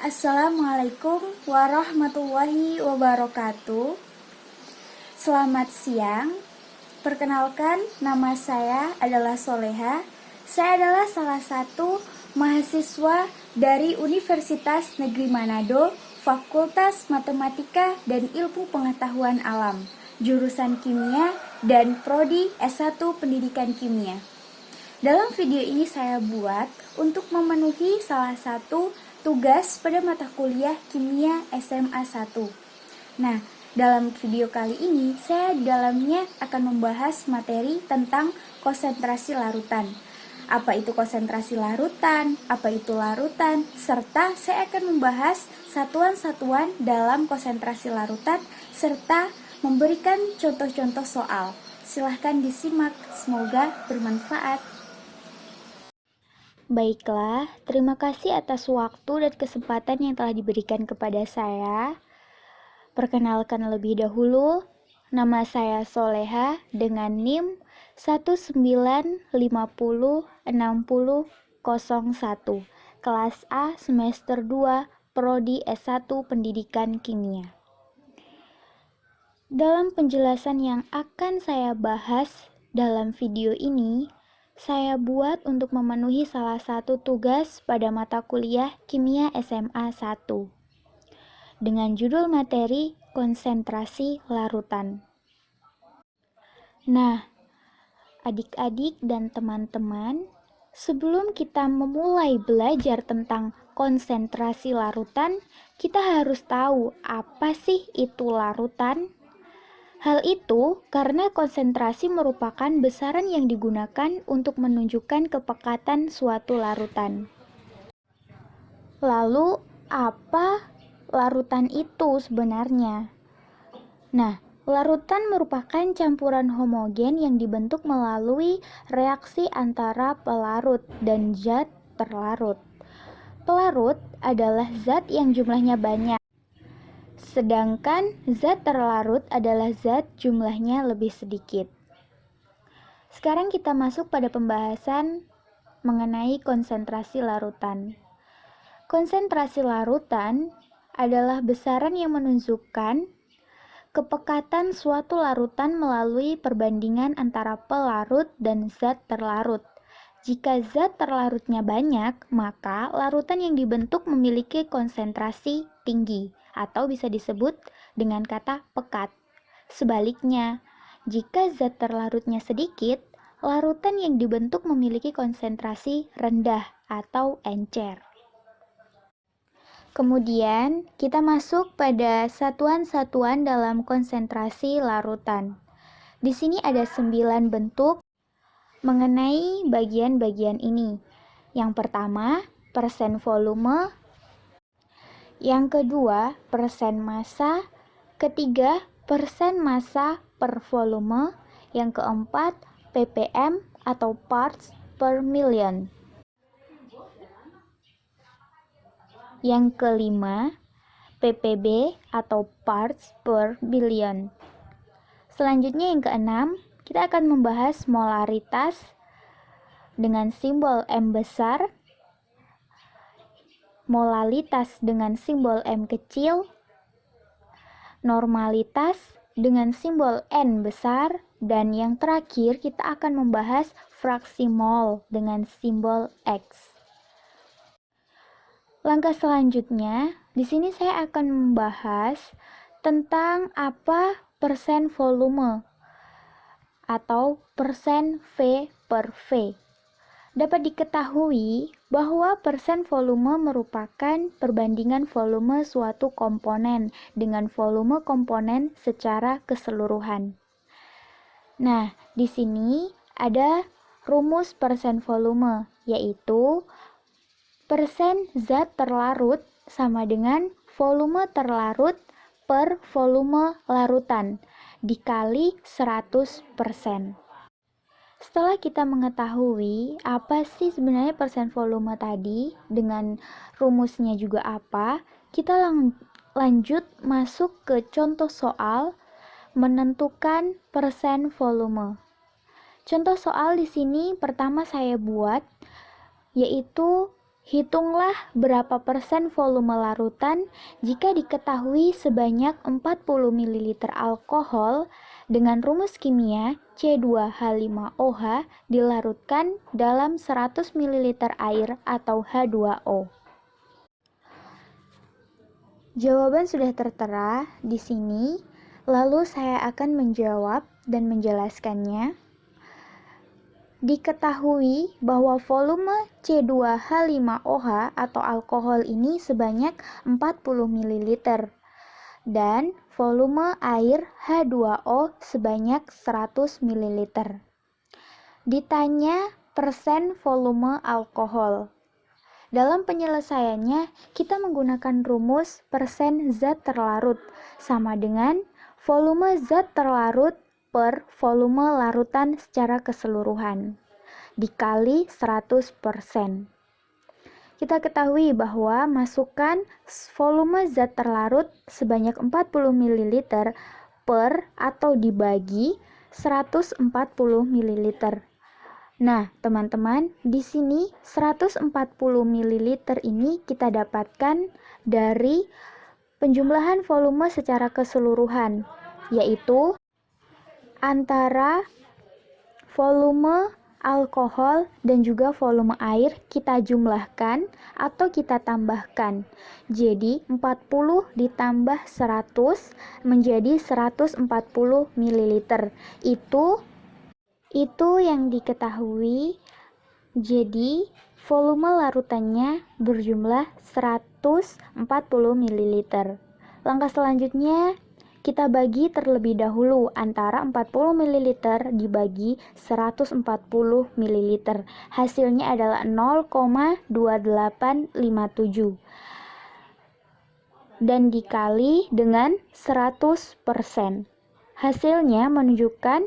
Assalamualaikum warahmatullahi wabarakatuh. Selamat siang. Perkenalkan, nama saya adalah Soleha. Saya adalah salah satu mahasiswa dari Universitas Negeri Manado, Fakultas Matematika dan Ilmu Pengetahuan Alam, jurusan Kimia dan Prodi S1 Pendidikan Kimia. Dalam video ini saya buat untuk memenuhi salah satu tugas pada mata kuliah Kimia SMA 1. Nah, dalam video kali ini saya di dalamnya akan membahas materi tentang konsentrasi larutan. Apa itu konsentrasi larutan, apa itu larutan, serta saya akan membahas satuan-satuan dalam konsentrasi larutan serta memberikan contoh-contoh soal. Silahkan disimak, semoga bermanfaat. Baiklah, terima kasih atas waktu dan kesempatan yang telah diberikan kepada saya. Perkenalkan lebih dahulu, nama saya Soleha dengan NIM 195060001, kelas A semester 2, Prodi S1 Pendidikan Kimia. Dalam penjelasan yang akan saya bahas dalam video ini, saya buat untuk memenuhi salah satu tugas pada mata kuliah Kimia SMA 1 dengan judul materi konsentrasi larutan. Nah, adik-adik dan teman-teman, sebelum kita memulai belajar tentang konsentrasi larutan, kita harus tahu apa sih itu larutan. Hal itu karena konsentrasi merupakan besaran yang digunakan untuk menunjukkan kepekatan suatu larutan. Lalu, apa larutan itu sebenarnya? Nah, larutan merupakan campuran homogen yang dibentuk melalui reaksi antara pelarut dan zat terlarut. Pelarut adalah zat yang jumlahnya banyak, sedangkan zat terlarut adalah zat jumlahnya lebih sedikit. Sekarang kita masuk pada pembahasan mengenai konsentrasi larutan. Konsentrasi larutan adalah besaran yang menunjukkan kepekatan suatu larutan melalui perbandingan antara pelarut dan zat terlarut. Jika zat terlarutnya banyak, maka larutan yang dibentuk memiliki konsentrasi tinggi atau bisa disebut dengan kata pekat. Sebaliknya, jika zat terlarutnya sedikit, larutan yang dibentuk memiliki konsentrasi rendah atau encer. Kemudian, kita masuk pada satuan-satuan dalam konsentrasi larutan. Di sini ada 9 bentuk mengenai bagian-bagian ini. Yang pertama, persen volume. Yang kedua, persen massa. Ketiga, persen massa per volume. Yang keempat, ppm atau parts per million. Yang kelima, ppb atau parts per billion. Selanjutnya yang keenam, kita akan membahas molaritas dengan simbol M besar, molalitas dengan simbol M kecil, normalitas dengan simbol N besar, dan yang terakhir kita akan membahas fraksi mol dengan simbol X. Langkah selanjutnya, di sini saya akan membahas tentang apa persen volume atau persen V per V. Dapat diketahui bahwa persen volume merupakan perbandingan volume suatu komponen dengan volume komponen secara keseluruhan. Nah, di sini ada rumus persen volume, yaitu persen zat terlarut sama dengan volume terlarut per volume larutan dikali 100%. Setelah kita mengetahui apa sih sebenarnya persen volume tadi dengan rumusnya juga apa, kita lanjut masuk ke contoh soal menentukan persen volume. Contoh soal di sini pertama saya buat yaitu Hitunglah berapa persen volume larutan jika diketahui sebanyak 40 ml alkohol dengan rumus kimia C2H5OH dilarutkan dalam 100 ml air atau H2O. Jawaban sudah tertera di sini, lalu saya akan menjawab dan menjelaskannya. Diketahui bahwa volume C2H5OH atau alkohol ini sebanyak 40 ml dan volume air H2O sebanyak 100 ml. Ditanya persen volume alkohol. Dalam penyelesaiannya, kita menggunakan rumus persen zat terlarut sama dengan volume zat terlarut per volume larutan secara keseluruhan dikali 100%. Kita ketahui bahwa masukkan volume zat terlarut sebanyak 40 ml per atau dibagi 140 ml. Nah, teman-teman, di sini 140 ml ini kita dapatkan dari penjumlahan volume secara keseluruhan, yaitu antara volume alkohol dan juga volume air kita jumlahkan atau kita tambahkan. Jadi 40 ditambah 100 menjadi 140 ml. Itu yang diketahui. Jadi volume larutannya berjumlah 140 ml. Langkah selanjutnya kita bagi terlebih dahulu antara 40 ml dibagi 140 ml. Hasilnya adalah 0,2857 dan dikali dengan 100%. Hasilnya menunjukkan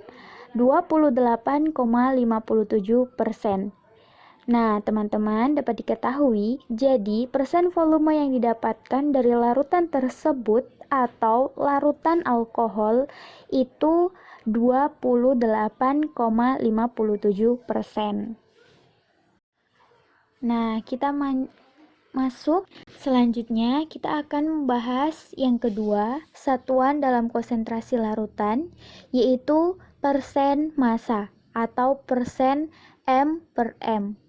28,57%. Nah, teman-teman, dapat diketahui, jadi persen volume yang didapatkan dari larutan tersebut atau larutan alkohol itu 28,57%. Nah, kita masuk. Selanjutnya, kita akan membahas yang kedua, satuan dalam konsentrasi larutan, yaitu persen massa atau persen M per M.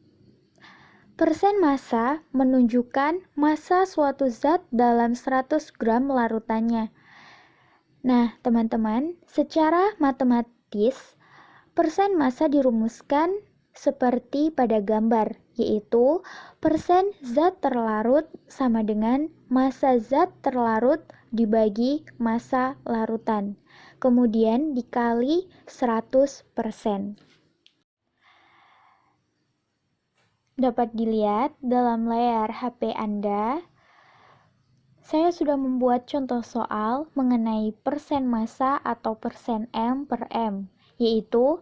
Persen massa menunjukkan massa suatu zat dalam 100 gram larutannya. Nah, teman-teman, secara matematis, persen massa dirumuskan seperti pada gambar, yaitu persen zat terlarut sama dengan massa zat terlarut dibagi massa larutan, kemudian dikali 100%. Dapat dilihat dalam layar HP Anda, saya sudah membuat contoh soal mengenai persen massa atau persen M per M, yaitu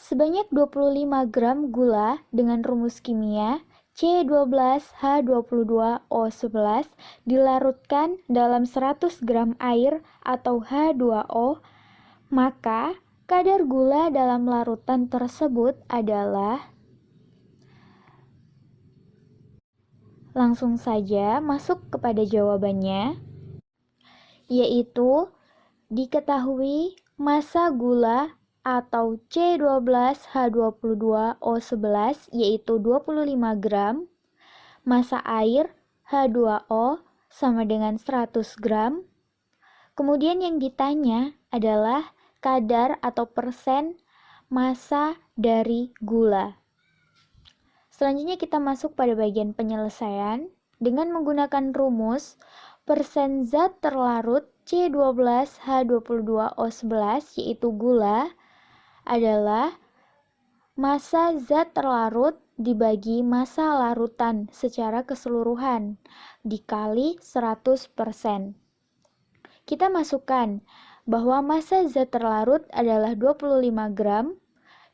sebanyak 25 gram gula dengan rumus kimia C12H22O11 dilarutkan dalam 100 gram air atau H2O, maka kadar gula dalam larutan tersebut adalah. Langsung saja masuk kepada jawabannya, yaitu diketahui massa gula atau C12H22O11 yaitu 25 gram, massa air H2O sama dengan 100 gram. Kemudian yang ditanya adalah kadar atau persen massa dari gula. Selanjutnya kita masuk pada bagian penyelesaian dengan menggunakan rumus persen zat terlarut C12H22O11 yaitu gula adalah massa zat terlarut dibagi massa larutan secara keseluruhan dikali 100%. Kita masukkan bahwa massa zat terlarut adalah 25 gram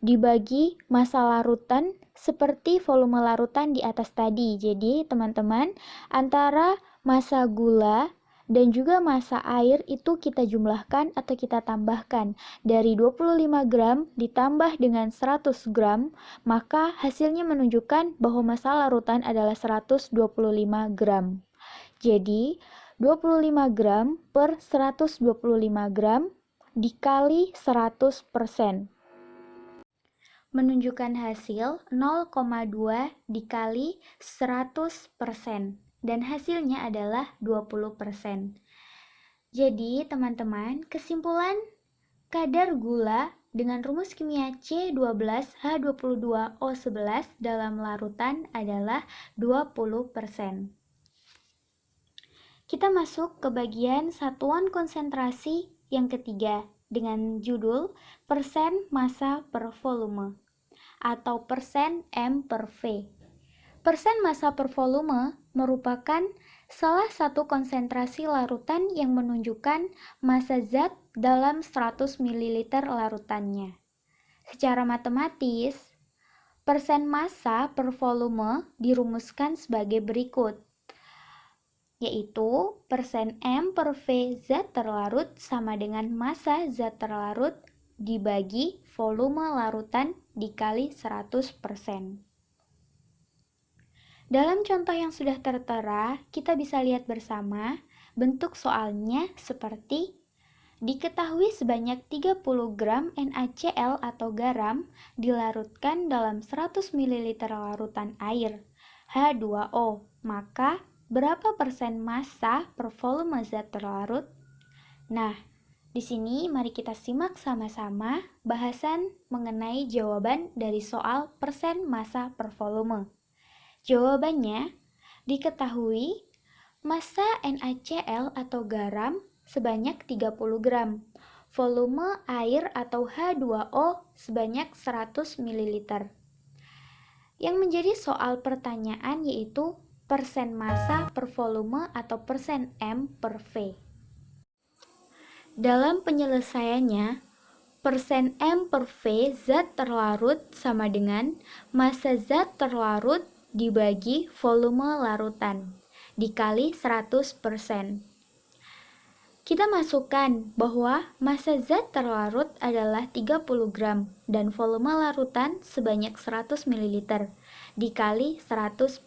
dibagi massa larutan seperti volume larutan di atas tadi. Jadi, teman-teman, antara massa gula Dan juga massa air itu kita jumlahkan atau kita tambahkan. Dari 25 gram ditambah dengan 100 gram, maka hasilnya menunjukkan bahwa massa larutan adalah 125 gram. Jadi, 25 gram per 125 gram dikali 100%. Menunjukkan hasil 0,2 dikali 100%. Dan hasilnya adalah 20%. Jadi, teman-teman, kesimpulan kadar gula dengan rumus kimia C12H22O11 dalam larutan adalah 20%. Kita masuk ke bagian satuan konsentrasi yang ketiga dengan judul persen massa per volume atau persen M per V. Persen massa per volume merupakan salah satu konsentrasi larutan yang menunjukkan massa zat dalam 100 ml larutannya. Secara matematis, persen massa per volume dirumuskan sebagai berikut, yaitu persen M per V zat terlarut sama dengan massa zat terlarut dibagi volume larutan dikali 100%. Dalam contoh yang sudah tertera, kita bisa lihat bersama bentuk soalnya seperti diketahui sebanyak 30 gram NaCl atau garam dilarutkan dalam 100 ml larutan air H2O, maka berapa persen massa per volume zat terlarut? Nah, di sini mari kita simak sama-sama bahasan mengenai jawaban dari soal persen massa per volume. Jawabannya, diketahui massa NaCl atau garam sebanyak 30 gram, volume air atau H2O sebanyak 100 ml. Yang menjadi soal pertanyaan yaitu persen massa per volume atau persen M per V. Dalam penyelesaiannya, persen M per V zat terlarut sama dengan massa zat terlarut dibagi volume larutan dikali 100%. Kita masukkan bahwa massa zat terlarut adalah 30 gram dan volume larutan sebanyak 100 ml dikali 100%.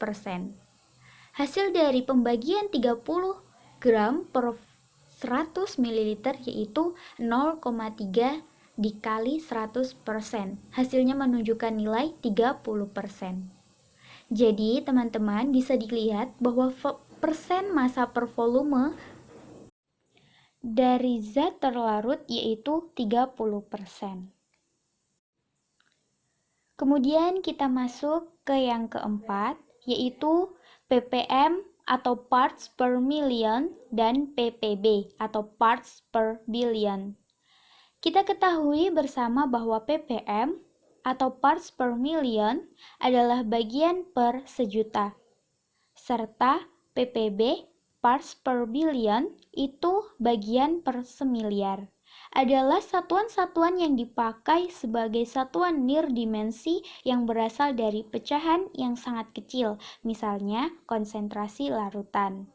Hasil dari pembagian 30 gram per 100 ml yaitu 0,3 dikali 100%. Hasilnya menunjukkan nilai 30%. Jadi, teman-teman bisa dilihat bahwa persen massa per volume dari zat terlarut yaitu 30%. Kemudian kita masuk ke yang keempat, yaitu ppm atau parts per million dan ppb atau parts per billion. Kita ketahui bersama bahwa ppm atau parts per million adalah bagian per sejuta, serta ppb parts per billion itu bagian per semiliar. Adalah satuan-satuan yang dipakai sebagai satuan nirdimensi yang berasal dari pecahan yang sangat kecil, misalnya konsentrasi larutan.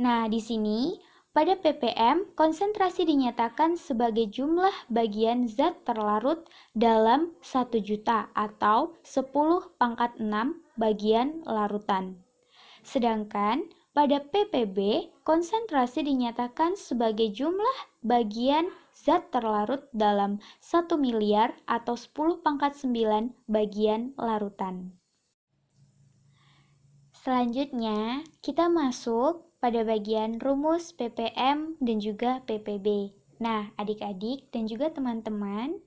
Nah, di sini pada ppm, konsentrasi dinyatakan sebagai jumlah bagian zat terlarut dalam 1 juta atau 10 pangkat 6 bagian larutan. Sedangkan pada ppb, konsentrasi dinyatakan sebagai jumlah bagian zat terlarut dalam 1 miliar atau 10 pangkat 9 bagian larutan. Selanjutnya, kita masuk pada bagian rumus ppm dan juga ppb. Nah, adik-adik dan juga teman-teman,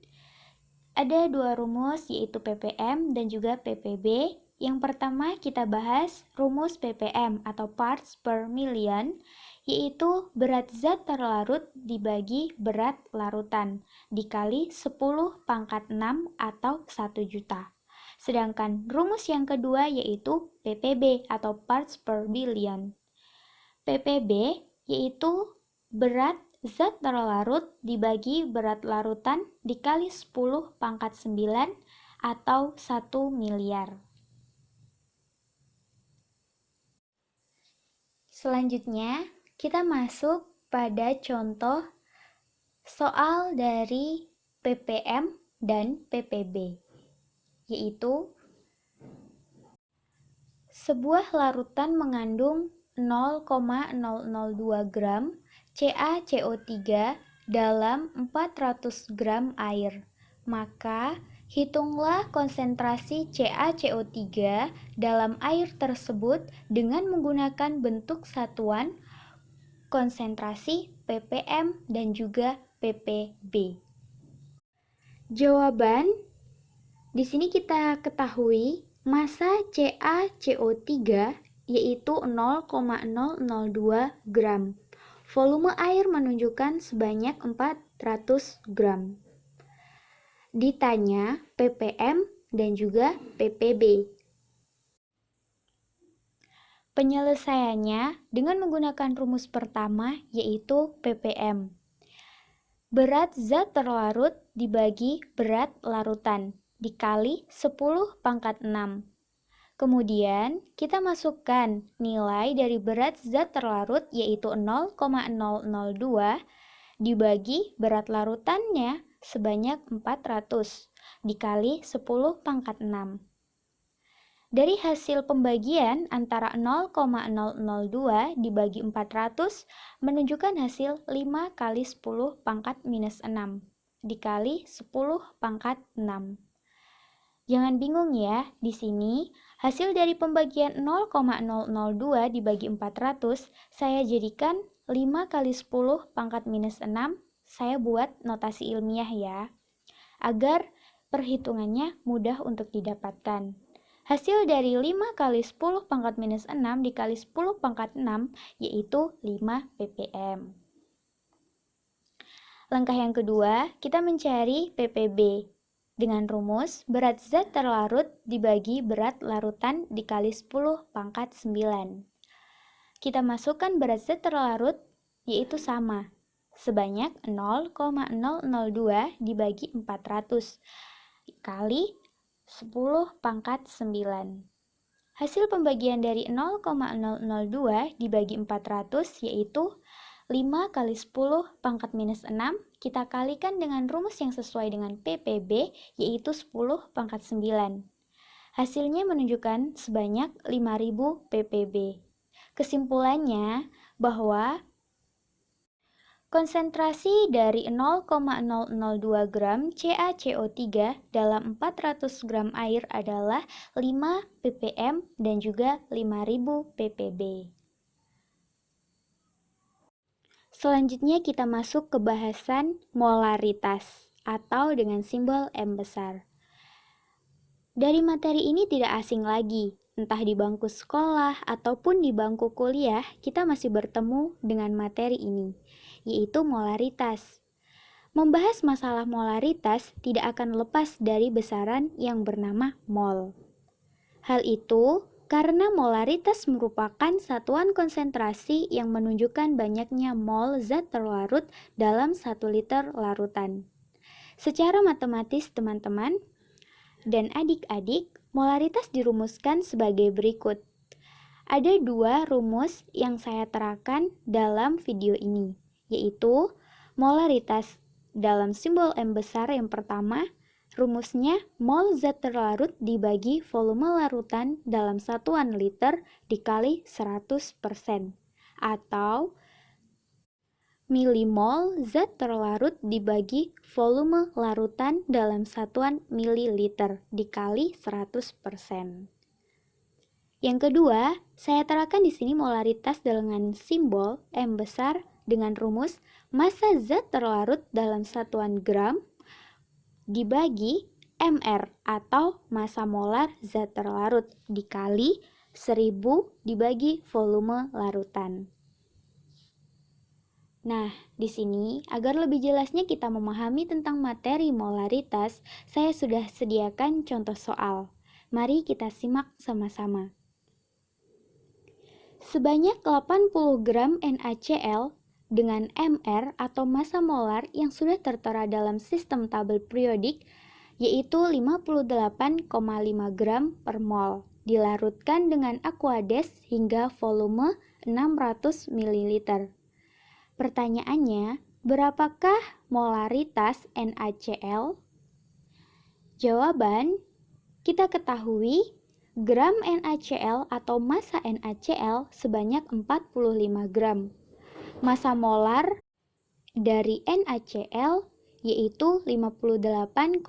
ada dua rumus yaitu ppm dan juga ppb. Yang pertama kita bahas rumus ppm atau parts per million, yaitu berat zat terlarut dibagi berat larutan dikali 10 pangkat 6 atau 1 juta. Sedangkan rumus yang kedua yaitu ppb atau parts per billion. ppb yaitu berat zat terlarut dibagi berat larutan dikali 10 pangkat 9 atau 1 miliar. Selanjutnya, Kita masuk pada contoh soal dari ppm dan ppb, yaitu sebuah larutan mengandung 0,002 gram CaCO3 dalam 400 gram air. Maka, hitunglah konsentrasi CaCO3 dalam air tersebut dengan menggunakan bentuk satuan konsentrasi ppm dan juga ppb. Jawaban di sini kita ketahui massa CaCO3 yaitu 0,002 gram. Volume air menunjukkan sebanyak 400 gram. Ditanya ppm dan juga ppb. Penyelesaiannya dengan menggunakan rumus pertama yaitu ppm. Berat zat terlarut dibagi berat larutan dikali 10 pangkat 6. Kemudian kita masukkan nilai dari berat zat terlarut yaitu 0,002 dibagi berat larutannya sebanyak 400 dikali 10 pangkat 6. Dari hasil pembagian antara 0,002 dibagi 400 menunjukkan hasil 5 kali 10 pangkat minus 6 dikali 10 pangkat 6. Jangan bingung ya, di sini hasil dari pembagian 0,002 dibagi 400 saya jadikan 5 kali 10 pangkat minus 6, saya buat notasi ilmiah ya, agar perhitungannya mudah untuk didapatkan. Hasil dari 5 kali 10 pangkat minus 6 dikali 10 pangkat 6 yaitu 5 ppm. Langkah yang kedua, kita mencari ppb. Dengan rumus, berat zat terlarut dibagi berat larutan dikali 10 pangkat 9. Kita masukkan berat zat terlarut yaitu sama, sebanyak 0,002 dibagi 400 kali 10 pangkat 9. Hasil pembagian dari 0,002 dibagi 400 yaitu 5 kali 10 pangkat minus 6 kita kalikan dengan rumus yang sesuai dengan ppb yaitu 10 pangkat 9. Hasilnya menunjukkan sebanyak 5000 ppb. Kesimpulannya bahwa konsentrasi dari 0,002 gram CaCO3 dalam 400 gram air adalah 5 ppm dan juga 5000 ppb. Selanjutnya kita masuk ke bahasan molaritas atau dengan simbol M besar. Dari materi ini tidak asing lagi, entah di bangku sekolah ataupun di bangku kuliah, kita masih bertemu dengan materi ini, yaitu molaritas. Membahas masalah molaritas tidak akan lepas dari besaran yang bernama mol. Hal itu karena molaritas merupakan satuan konsentrasi yang menunjukkan banyaknya mol zat terlarut dalam 1 liter larutan. Secara matematis teman-teman dan adik-adik, molaritas dirumuskan sebagai berikut. Ada 2 rumus yang saya terangkan dalam video ini, yaitu molaritas dalam simbol M besar yang pertama, rumusnya mol zat terlarut dibagi volume larutan dalam satuan liter dikali 100%, atau milimol zat terlarut dibagi volume larutan dalam satuan mililiter dikali 100%. Yang kedua, saya terangkan di sini molaritas dengan simbol M besar dengan rumus massa zat terlarut dalam satuan gram dibagi mR atau massa molar zat terlarut dikali 1000 dibagi volume larutan. Nah, di sini agar lebih jelasnya kita memahami tentang materi molaritas, saya sudah sediakan contoh soal. Mari kita simak sama-sama. Sebanyak 80 gram NaCl dengan mR atau massa molar yang sudah tertera dalam sistem tabel periodik yaitu 58,5 gram per mol dilarutkan dengan aqueous hingga volume 600 ml. Pertanyaannya, berapakah molaritas NaCl? Jawaban, kita ketahui gram NaCl atau massa NaCl sebanyak 45 gram. Massa molar dari NaCl yaitu 58,5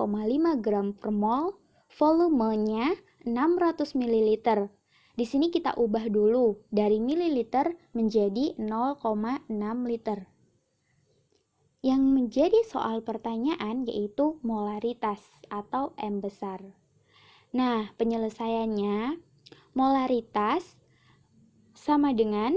gram per mol, volumenya 600 ml. Di sini kita ubah dulu dari mililiter menjadi 0,6 liter. Yang menjadi soal pertanyaan yaitu molaritas atau M besar. Nah, penyelesaiannya, molaritas sama dengan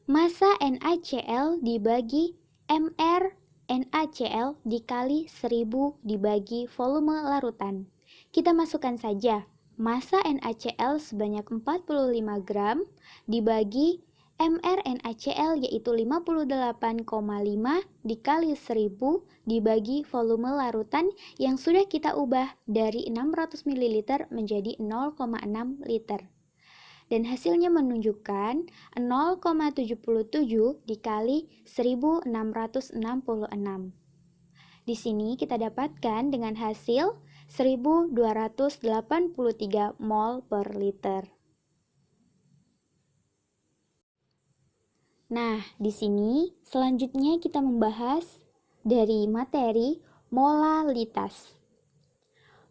massa NaCl dibagi mR NaCl dikali 1000 dibagi volume larutan. Kita masukkan saja massa NaCl sebanyak 45 gram dibagi mR NaCl yaitu 58,5 dikali 1000 dibagi volume larutan yang sudah kita ubah dari 600 ml menjadi 0,6 liter. Dan hasilnya menunjukkan 0,77 dikali 1666. Di sini kita dapatkan dengan hasil 1283 mol per liter. Nah, di sini selanjutnya kita membahas dari materi molalitas.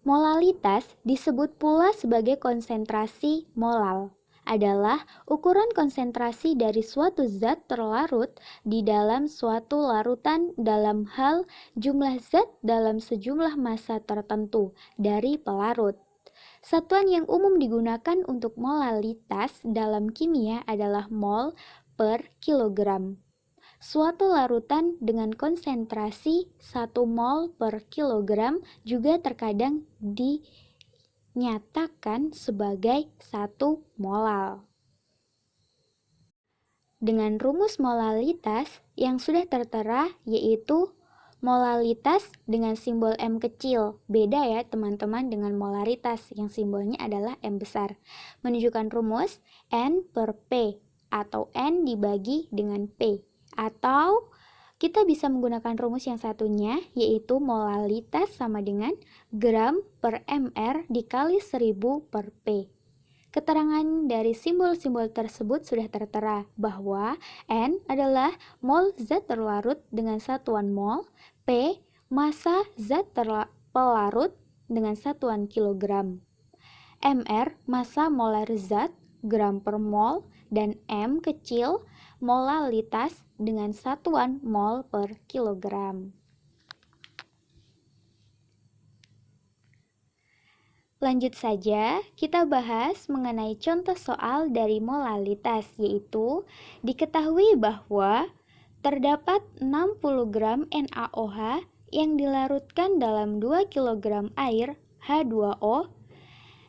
Molalitas disebut pula sebagai konsentrasi molal, adalah ukuran konsentrasi dari suatu zat terlarut di dalam suatu larutan dalam hal jumlah zat dalam sejumlah massa tertentu dari pelarut. Satuan yang umum digunakan untuk molalitas dalam kimia adalah mol per kilogram. Suatu larutan dengan konsentrasi 1 mol per kilogram juga terkadang dinyatakan sebagai 1 molal. Dengan rumus molalitas yang sudah tertera yaitu molalitas dengan simbol M kecil. Beda ya teman-teman dengan molaritas yang simbolnya adalah M besar. Menunjukkan rumus N per P atau N dibagi dengan P. Atau kita bisa menggunakan rumus yang satunya yaitu molalitas sama dengan gram per mR dikali 1000 per P. Keterangan dari simbol-simbol tersebut sudah tertera bahwa N adalah mol zat terlarut dengan satuan mol, P massa zat pelarut dengan satuan kilogram, mR massa molar zat gram per mol, dan M kecil molalitas dengan satuan mol per kilogram. Lanjut saja, kita bahas mengenai contoh soal dari molalitas, yaitu diketahui bahwa terdapat 60 gram NaOH yang dilarutkan dalam 2 kg air H2O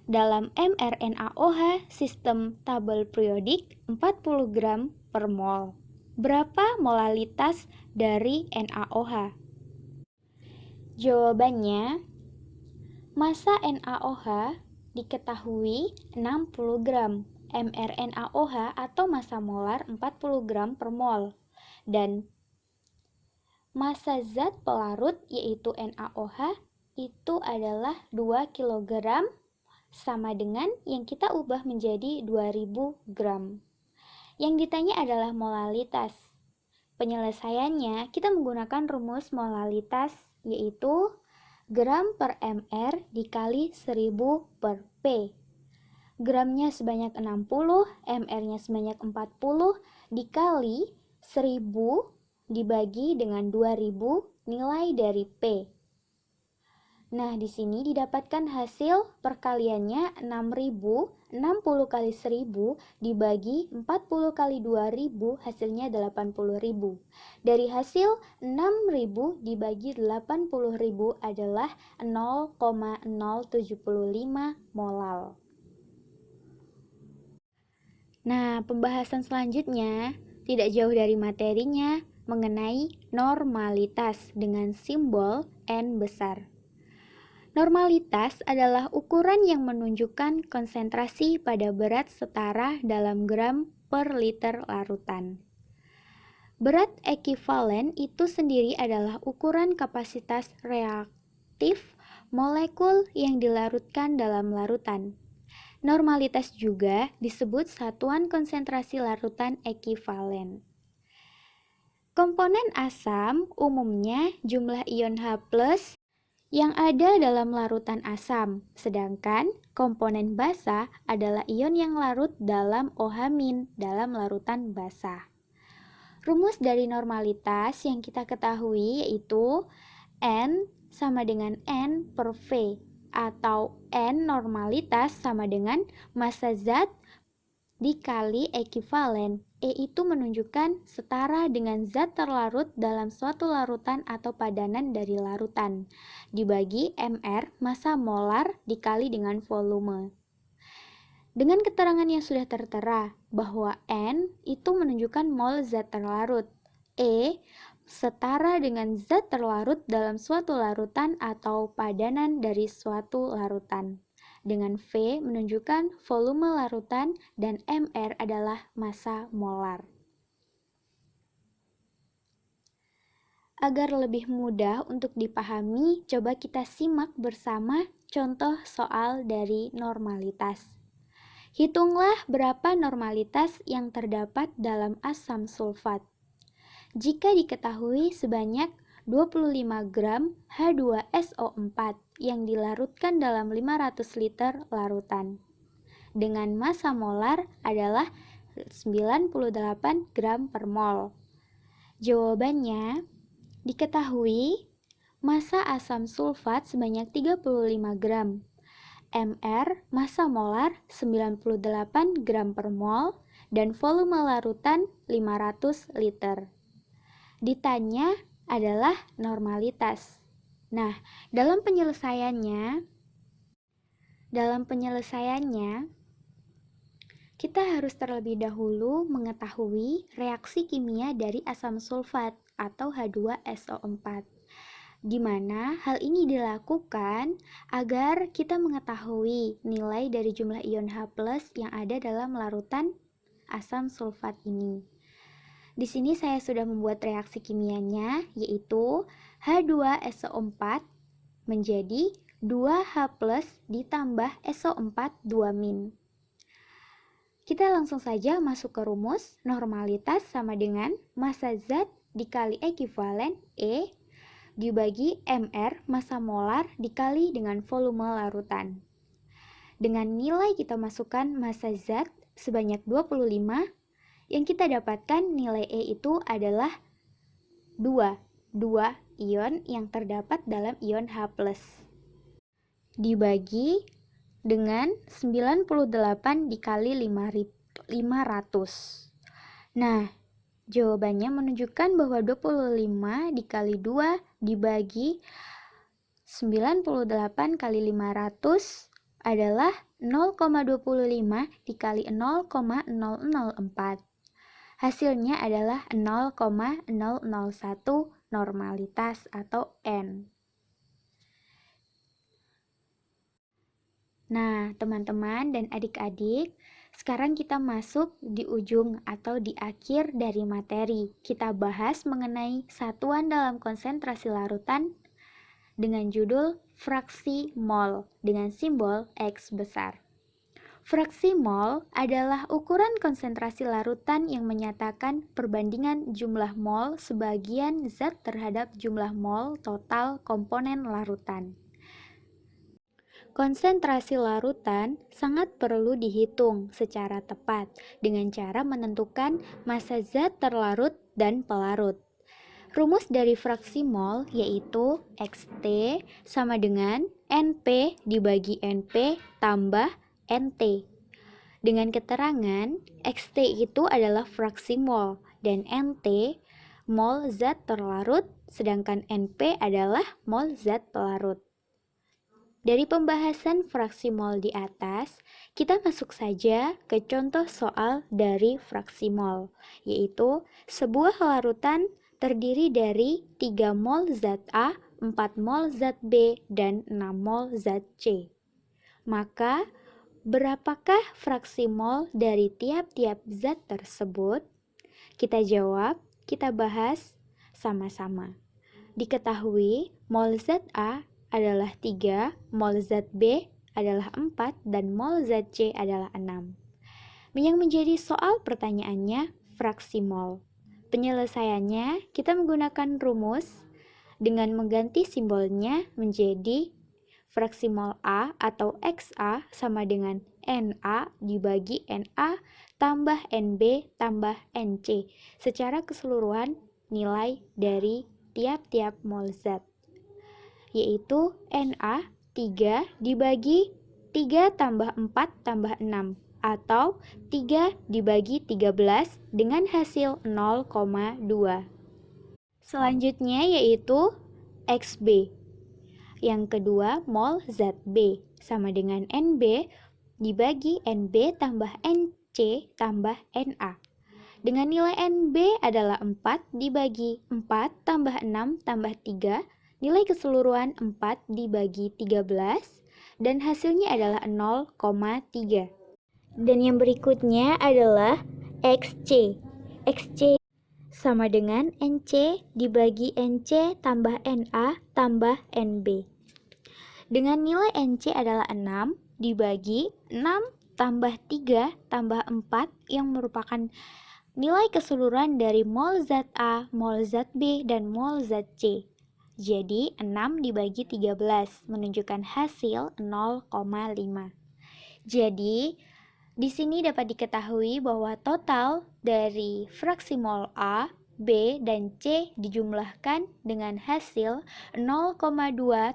dalam mRNaOH sistem tabel periodik 40 gram per mol. Berapa molalitas dari NaOH? Jawabannya, massa NaOH diketahui 60 gram, mRNaOH atau massa molar 40 gram per mol, dan massa zat pelarut yaitu NaOH itu adalah 2 kg sama dengan yang kita ubah menjadi 2000 gram. Yang ditanya adalah molalitas. Penyelesaiannya kita menggunakan rumus molalitas yaitu gram per mR dikali 1000 per P. Gramnya sebanyak 60, mR-nya sebanyak 40 dikali 1000 dibagi dengan 2000 nilai dari P. Nah, di sini didapatkan hasil perkaliannya 6000, 60 kali 1000 dibagi 40 kali 2000 hasilnya 80.000. Dari hasil 6000 dibagi 80.000 adalah 0,075 molal. Nah, pembahasan selanjutnya tidak jauh dari materinya mengenai normalitas dengan simbol N besar. Normalitas adalah ukuran yang menunjukkan konsentrasi pada berat setara dalam gram per liter larutan. Berat ekivalen itu sendiri adalah ukuran kapasitas reaktif molekul yang dilarutkan dalam larutan. Normalitas juga disebut satuan konsentrasi larutan ekivalen. Komponen asam umumnya jumlah ion H+ yang ada dalam larutan asam, sedangkan komponen basa adalah ion yang larut dalam OH- dalam larutan basa. Rumus dari normalitas yang kita ketahui yaitu N sama dengan N per V, atau N normalitas sama dengan massa zat dikali ekivalen. E itu menunjukkan setara dengan zat terlarut dalam suatu larutan atau padanan dari larutan, dibagi MR massa molar dikali dengan volume. Dengan keterangan yang sudah tertera bahwa N itu menunjukkan mol zat terlarut, E setara dengan zat terlarut dalam suatu larutan atau padanan dari suatu larutan, dengan V menunjukkan volume larutan dan MR adalah massa molar. Agar lebih mudah untuk dipahami, coba kita simak bersama contoh soal dari normalitas. Hitunglah berapa normalitas yang terdapat dalam asam sulfat. Jika diketahui sebanyak 25 gram H2SO4 yang dilarutkan dalam 500 liter larutan, dengan massa molar adalah 98 gram per mol. Jawabannya, diketahui massa asam sulfat sebanyak 35 gram. MR massa molar 98 gram per mol dan volume larutan 500 liter. Ditanya adalah normalitas. Nah, dalam penyelesaiannya kita harus terlebih dahulu mengetahui reaksi kimia dari asam sulfat atau H2SO4. Di mana hal ini dilakukan agar kita mengetahui nilai dari jumlah ion H+ yang ada dalam larutan asam sulfat ini. Di sini saya sudah membuat reaksi kimianya, yaitu H2SO4 menjadi 2H+ ditambah SO4 2-. Kita langsung saja masuk ke rumus. Normalitas sama dengan massa zat dikali ekivalen E dibagi MR massa molar dikali dengan volume larutan. Dengan nilai kita masukkan massa zat sebanyak 25, yang kita dapatkan nilai E itu adalah 2 ion yang terdapat dalam ion H+. Dibagi dengan 98 dikali 500. Nah, jawabannya menunjukkan bahwa 25 dikali 2 dibagi 98 kali 500 adalah 0,25 dikali 0,004. Hasilnya adalah 0,001 normalitas atau N. Nah, teman-teman dan adik-adik, sekarang kita masuk di ujung atau di akhir dari materi. Kita bahas mengenai satuan dalam konsentrasi larutan dengan judul fraksi mol dengan simbol X besar. Fraksi mol adalah ukuran konsentrasi larutan yang menyatakan perbandingan jumlah mol sebagian zat terhadap jumlah mol total komponen larutan. Konsentrasi larutan sangat perlu dihitung secara tepat dengan cara menentukan massa zat terlarut dan pelarut. Rumus dari fraksi mol yaitu XT sama dengan NP dibagi NP tambah NT. Dengan keterangan XT itu adalah fraksi mol dan NT mol zat terlarut, sedangkan NP adalah mol zat pelarut. Dari pembahasan fraksi mol di atas, kita masuk saja ke contoh soal dari fraksi mol, yaitu sebuah larutan terdiri dari 3 mol zat A, 4 mol zat B, dan 6 mol zat C. Maka, Berapakah fraksi mol dari tiap-tiap zat tersebut? Kita jawab, kita bahas sama-sama. Diketahui mol zat A adalah 3, mol zat B adalah 4, dan mol zat C adalah 6. Yang menjadi soal pertanyaannya fraksi mol. Penyelesaiannya kita menggunakan rumus dengan mengganti simbolnya menjadi fraksi mol A atau XA sama dengan Na dibagi Na tambah Nb tambah Nc secara keseluruhan nilai dari tiap-tiap mol zat, yaitu Na 3 dibagi 3 tambah 4 tambah 6 atau 3 dibagi 13 dengan hasil 0,2. Selanjutnya yaitu Xb. Yang kedua, mol zat B sama dengan Nb dibagi Nb tambah Nc tambah Na. Dengan nilai Nb adalah 4 dibagi 4 tambah 6 tambah 3, nilai keseluruhan 4 dibagi 13, dan hasilnya adalah 0,3. Dan yang berikutnya adalah Xc. Xc sama dengan Nc dibagi Nc tambah Na tambah Nb. Dengan nilai Nc adalah 6 dibagi 6 tambah 3 tambah 4 yang merupakan nilai keseluruhan dari mol zat A, mol zat B, dan mol zat C. Jadi 6 dibagi 13 menunjukkan hasil 0,5. Jadi di sini dapat diketahui bahwa total dari fraksi mol A, B, dan C dijumlahkan dengan hasil 0,2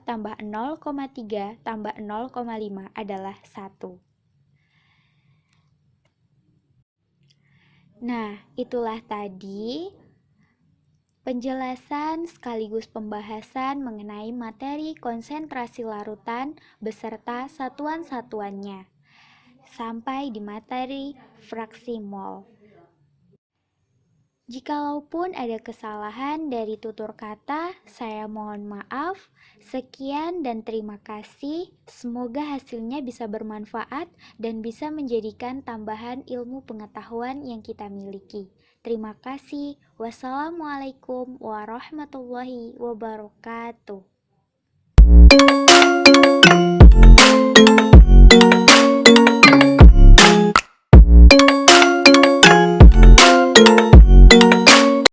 tambah 0,3 tambah 0,5 adalah 1. Nah, itulah tadi penjelasan sekaligus pembahasan mengenai materi konsentrasi larutan beserta satuan-satuannya sampai di materi fraksi mol. Jikalaupun ada kesalahan dari tutur kata, saya mohon maaf. Sekian dan terima kasih. Semoga hasilnya bisa bermanfaat dan bisa menjadikan tambahan ilmu pengetahuan yang kita miliki. Terima kasih. Wassalamualaikum warahmatullahi wabarakatuh.